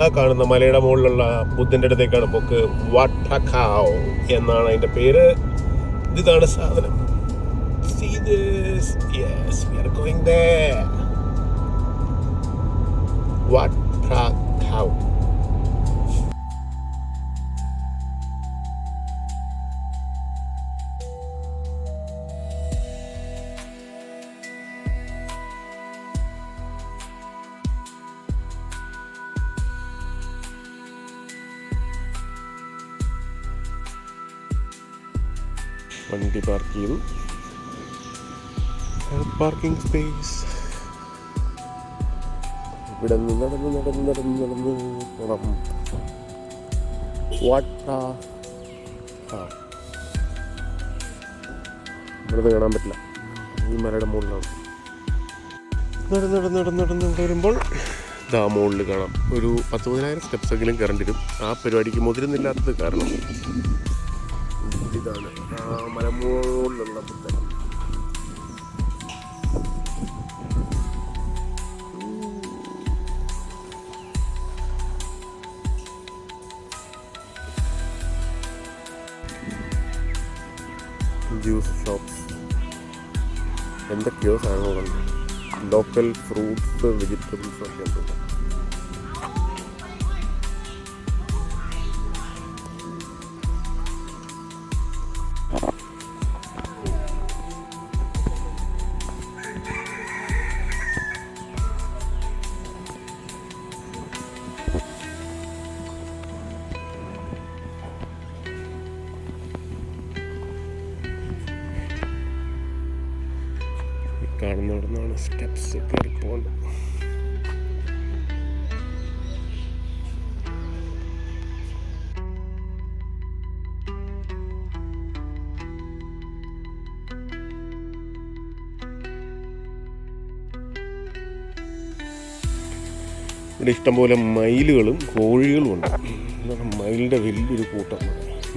ആ കാണുന്ന മലയുടെ മുകളിലുള്ള ബുദ്ധൻ്റെ അടുത്തേക്കാണ് പോക്ക്. വാട്ടക്കാവ് എന്നാണ് അതിൻ്റെ പേര്. ഇതാണ് സാധനം. See this? Yes, we are going there. Watrakaw. വണ്ടി പാർക്ക് ചെയ്തു. Parking space. ഇവിടെ നിന്ന് നടന്ന് പോണം. ഇവിടുന്ന് കാണാൻ പറ്റില്ല, ഈ മലയുടെ മുകളിലാണ്. നടന്ന് വരുമ്പോൾ ഇതാ മുകളിൽ കാണാം. ഒരു 10,000 സ്റ്റെപ്സ് എങ്കിലും കയറേണ്ടി വരും. ആ പരിപാടിക്ക് മുതിരുന്നില്ലാത്തത് കാരണം. ഇതാണ് ആ മലമുകളിലുള്ള ബുദ്ധൻ. ജ്യൂസ് ഷോപ്സ്, എന്തൊക്കെയോ സാധനങ്ങളുണ്ട്. ലോക്കൽ ഫ്രൂട്ട്സ്, വെജിറ്റബിൾസ് ഒക്കെ ഉണ്ട്. കാണുന്നിടന്നാണ് സ്റ്റെപ്സ് കയറി പോകേണ്ടത്. ഇവിടെ ഇഷ്ടംപോലെ മയിലുകളും കോഴികളും ഉണ്ട്. മയിലിൻ്റെ വലിയൊരു കൂട്ടം.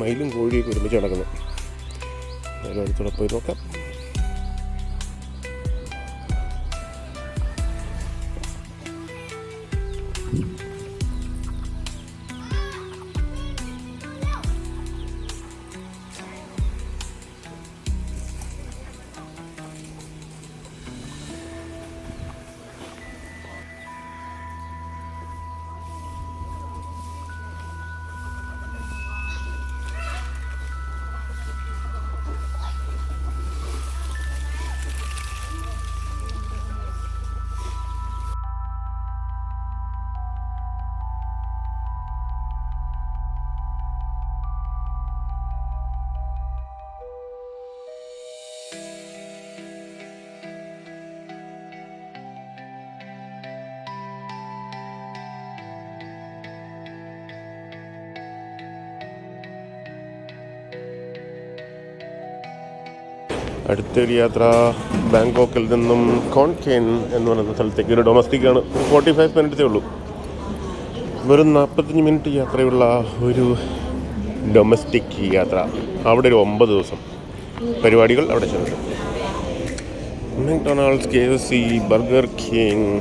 മയിലും കോഴിയൊക്കെ ഒരുമിച്ച് നടക്കുന്നു. അതിന് അടുത്തോടെ പോയി നോക്കാം. അടുത്തൊരു യാത്ര ബാങ്കോക്കിൽ നിന്നും കോൺകെയിൻ എന്ന് പറയുന്ന സ്ഥലത്തേക്ക്. ഒരു ഡൊമസ്റ്റിക്കാണ്. 45 മിനിറ്റേ ഉള്ളൂ. വെറും 45 മിനിറ്റ് യാത്രയുള്ള ഒരു ഡൊമസ്റ്റിക് യാത്ര. അവിടെ ഒരു 9 ദിവസം പരിപാടികൾ അവിടെ ചെന്നു. McDonald's, KFC, burger king.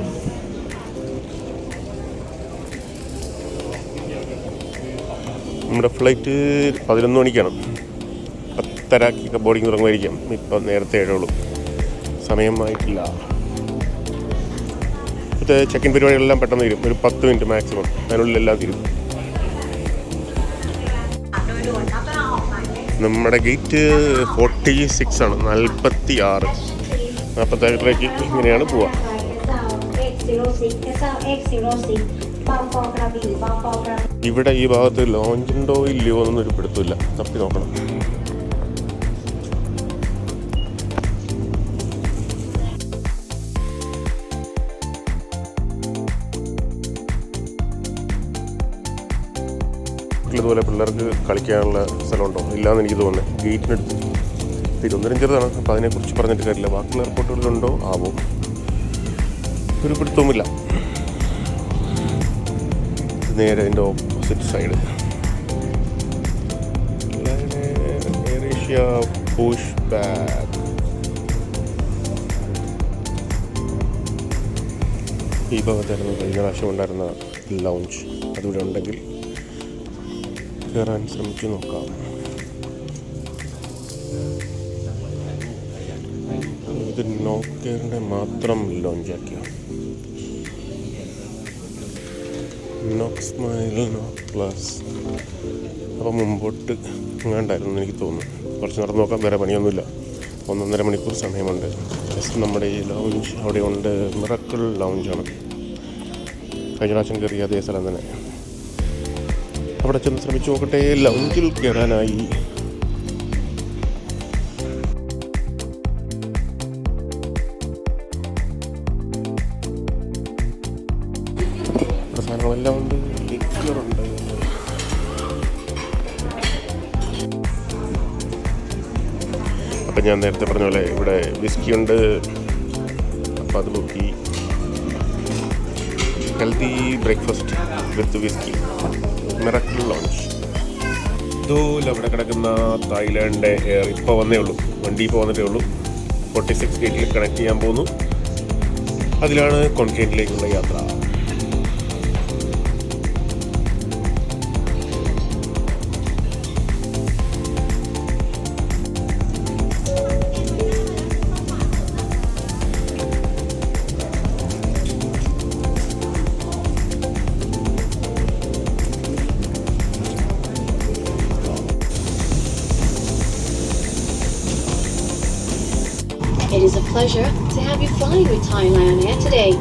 നമ്മുടെ ഫ്ലൈറ്റ് 11 മണിക്കാണ്. 10:30 ബോർഡിങ് തുടങ്ങുമായിരിക്കും. ഇപ്പം നേരത്തെ ഏഴുള്ളൂ, സമയമായിട്ടില്ല. ഇത് ചെക്ക് ഇൻ പരിപാടികളെല്ലാം പെട്ടെന്ന് തീരും. ഒരു 10 മിനിറ്റ് മാക്സിമം, അതിനുള്ളിലെല്ലാം തീരും. നമ്മുടെ ഗേറ്റ് 46 ആണ്. 46 46 ഇങ്ങനെയാണ് പോവുക. ഇവിടെ ഈ ഭാഗത്ത് ലോഞ്ച് ഉണ്ടോ ഇല്ലയോ എന്നൊരു പിടുത്തമില്ല. തപ്പി നോക്കണം. ഇതുപോലെ പിള്ളേർക്ക് കളിക്കാനുള്ള സ്ഥലമുണ്ടോ ഇല്ലയെന്ന് എനിക്ക് തോന്നുന്നത്. ഗേറ്റിനടുത്ത് തിരുവനന്തപുരം ചെറുതാണ്, അപ്പോൾ അതിനെക്കുറിച്ച് പറഞ്ഞിട്ട് കാര്യമില്ല. ബാക്കിയുള്ള എയർപോർട്ടുകളിലുണ്ടോ ആവോ, ഒരു പിടുത്തവുമില്ല. നേരെ അതിൻ്റെ opposite side AirAsia push back. ഈ ഭാഗത്തായിരുന്നു കഴിഞ്ഞ പ്രാവശ്യം ഉണ്ടായിരുന്ന ലൗഞ്ച്. അതിവിടെ ഉണ്ടെങ്കിൽ കയറാൻ ശ്രമിച്ചു നോക്കാം. ഇത് നോക്കിയറിൻ്റെ മാത്രം ലോഞ്ചാക്കിയ നോക്ക് സ്മൈൽ നോക്ക് പ്ലസ്. അപ്പോൾ മുമ്പോട്ട് എങ്ങാണ്ടായിരുന്നു എനിക്ക് തോന്നുന്നു. കുറച്ച് നടന്ന് നോക്കാം, വേറെ പണിയൊന്നുമില്ല. 1.5 മണിക്കൂർ സമയമുണ്ട്. ജസ്റ്റ് നമ്മുടെ ഈ ലൗഞ്ച് അവിടെ ഉണ്ട്. മിറക്കിൾ ലൗഞ്ചാണ്. കഴിഞ്ഞ പ്രാവശ്യം കയറിയ അതേ സ്ഥലം തന്നെ. അവിടെ ചെന്ന് ശ്രമിച്ചു നോക്കട്ടെ. ലൗഞ്ചിൽ കയറാനായി സാധനങ്ങളെല്ലാം ഉണ്ട്. ലിക്കറുണ്ട്. അപ്പം ഞാൻ നേരത്തെ പറഞ്ഞ പോലെ ഇവിടെ വിസ്കി ഉണ്ട്. അപ്പം അത് നോക്കി ഹെൽത്തി ബ്രേക്ക്ഫാസ്റ്റ് വിത്ത് വിസ്കി മിറക്കിൾ ലോഞ്ച്. ഇതുപോലെ അവിടെ കിടക്കുന്ന തായ്ലാൻഡ് എയർ ഇപ്പോൾ വന്നേ ഉള്ളൂ. വണ്ടി ഇപ്പോൾ വന്നിട്ടേ ഉള്ളൂ. 46 ഗേറ്റിൽ കണക്ട് ചെയ്യാൻ പോകുന്നു. അതിലാണ് കോൺകെയിനിലേക്കുള്ള യാത്ര. It is a pleasure to have you flying with Thailand Air today.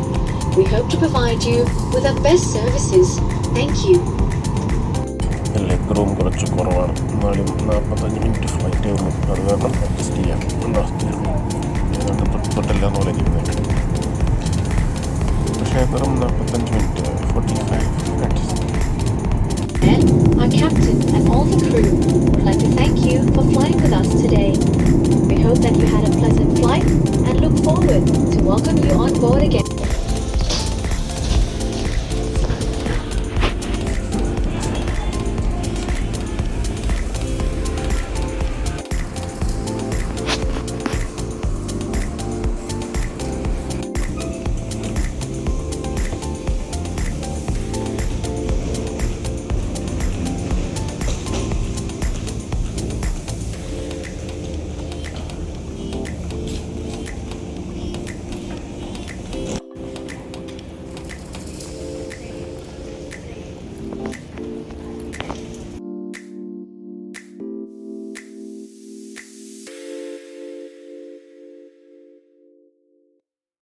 We hope to provide you with our best services. Thank you. Leg room കുറച്ച് കുറവാണ്. എന്നാലും 45 മിനിറ്റ് ഫ്ലൈറ്റേ ഉള്ളൂ. അത് കാരണം അഡ്ജസ്റ്റ് ചെയ്യാം. ഏതാണ്ട് തൊട്ടെല്ലാം പോലെ ഇരുന്നേക്കും. പക്ഷേ വെറും 45 minute 45 minutes. Our captain and all the crew would like to thank you for flying with us today. We hope that you had a pleasant flight and look forward to welcome you on board again.